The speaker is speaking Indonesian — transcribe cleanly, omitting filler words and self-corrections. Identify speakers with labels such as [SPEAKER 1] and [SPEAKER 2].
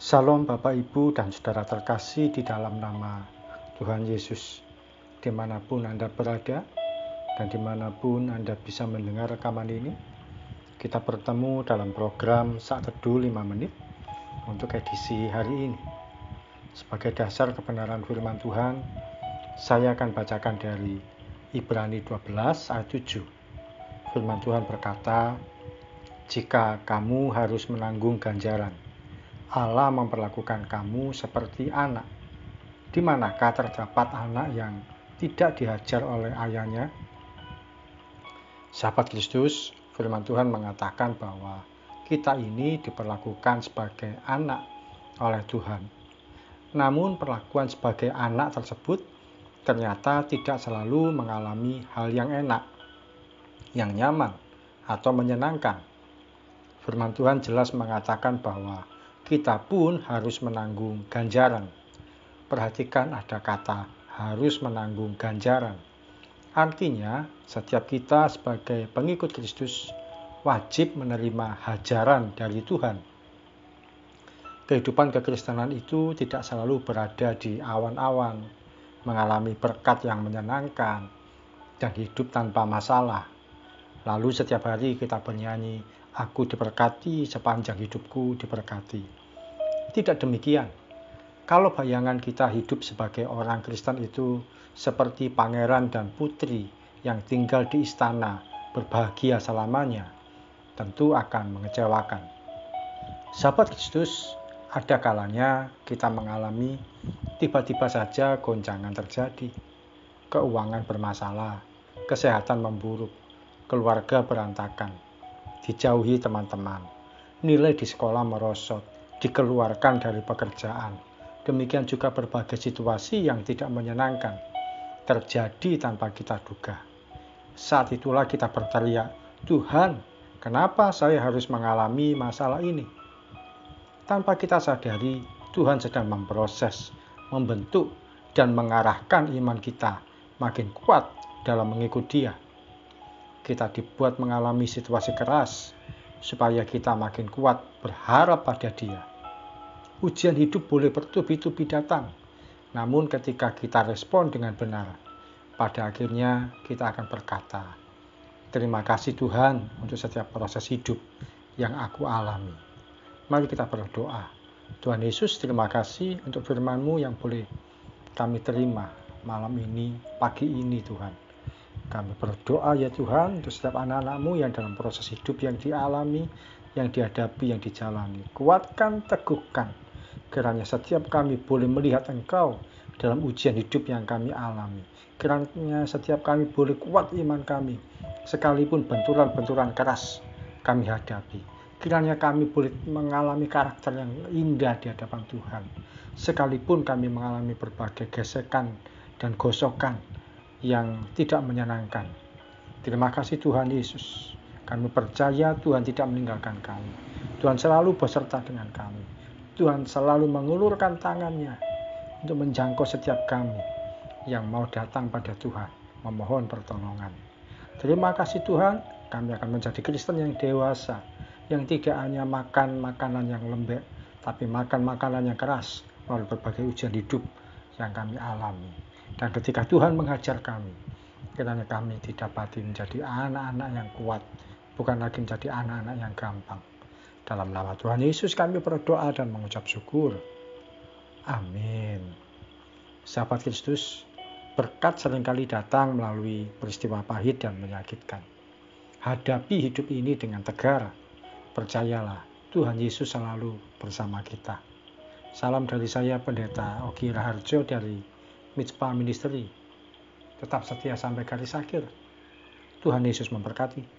[SPEAKER 1] Salam Bapak Ibu dan Saudara terkasih di dalam nama Tuhan Yesus. Dimanapun Anda berada dan dimanapun Anda bisa mendengar rekaman ini, kita bertemu dalam program Saat Teduh 5 Menit untuk edisi hari ini. Sebagai dasar kebenaran firman Tuhan, saya akan bacakan dari Ibrani 12 ayat 7. Firman Tuhan berkata, "Jika kamu harus menanggung ganjaran, Allah memperlakukan kamu seperti anak. Di manakah terdapat anak yang tidak dihajar oleh ayahnya?" Sahabat Kristus, firman Tuhan mengatakan bahwa kita ini diperlakukan sebagai anak oleh Tuhan. Namun perlakuan sebagai anak tersebut ternyata tidak selalu mengalami hal yang enak, yang nyaman, atau menyenangkan. Firman Tuhan jelas mengatakan bahwa kita pun harus menanggung ganjaran. Perhatikan ada kata harus menanggung ganjaran. Artinya, setiap kita sebagai pengikut Kristus wajib menerima hajaran dari Tuhan. Kehidupan kekristenan itu tidak selalu berada di awan-awan, mengalami berkat yang menyenangkan, dan hidup tanpa masalah. Lalu setiap hari kita bernyanyi, "Aku diberkati, sepanjang hidupku diberkati." Tidak demikian. Kalau bayangan kita hidup sebagai orang Kristen itu seperti pangeran dan putri yang tinggal di istana berbahagia selamanya, tentu akan mengecewakan. Sahabat Kristus, ada kalanya kita mengalami tiba-tiba saja goncangan terjadi, keuangan bermasalah, kesehatan memburuk, keluarga berantakan, dijauhi teman-teman, nilai di sekolah merosot, dikeluarkan dari pekerjaan. Demikian juga berbagai situasi yang tidak menyenangkan terjadi tanpa kita duga. Saat itulah kita berteriak, "Tuhan, kenapa saya harus mengalami masalah ini?" Tanpa kita sadari, Tuhan sedang memproses, membentuk, dan mengarahkan iman kita makin kuat dalam mengikut Dia. Kita dibuat mengalami situasi keras supaya kita makin kuat berharap pada Dia. Ujian hidup boleh bertubi-tubi datang, namun ketika kita respon dengan benar, pada akhirnya kita akan berkata, "Terima kasih Tuhan untuk setiap proses hidup yang aku alami." Mari kita berdoa. Tuhan Yesus, terima kasih untuk firman-Mu yang boleh kami terima malam ini, pagi ini Tuhan. Kami berdoa ya Tuhan untuk setiap anak-anak-Mu yang dalam proses hidup yang dialami, yang dihadapi, yang dijalani. Kuatkan, teguhkan. Kiranya setiap kami boleh melihat Engkau dalam ujian hidup yang kami alami. Kiranya setiap kami boleh kuat iman kami, sekalipun benturan-benturan keras kami hadapi. Kiranya kami boleh mengalami karakter yang indah di hadapan Tuhan, sekalipun kami mengalami berbagai gesekan dan gosokan yang tidak menyenangkan. Terima kasih Tuhan Yesus. Kami percaya Tuhan tidak meninggalkan kami. Tuhan selalu beserta dengan kami. Tuhan selalu mengulurkan tangannya untuk menjangkau setiap kami yang mau datang pada Tuhan, memohon pertolongan. Terima kasih Tuhan, kami akan menjadi Kristen yang dewasa, yang tidak hanya makan makanan yang lembek, tapi makan makanan yang keras melalui berbagai ujian hidup yang kami alami. Dan ketika Tuhan menghajar kami, kiranya kami didapati menjadi anak-anak yang kuat, bukan lagi menjadi anak-anak yang gampang. Dalam nama Tuhan Yesus kami berdoa dan mengucap syukur. Amin. Sahabat Kristus, berkat seringkali datang melalui peristiwa pahit dan menyakitkan. Hadapi hidup ini dengan tegar. Percayalah, Tuhan Yesus selalu bersama kita. Salam dari saya, Pendeta Ogi Raharjo dari Mitspa Ministry. Tetap setia sampai garis akhir. Tuhan Yesus memberkati.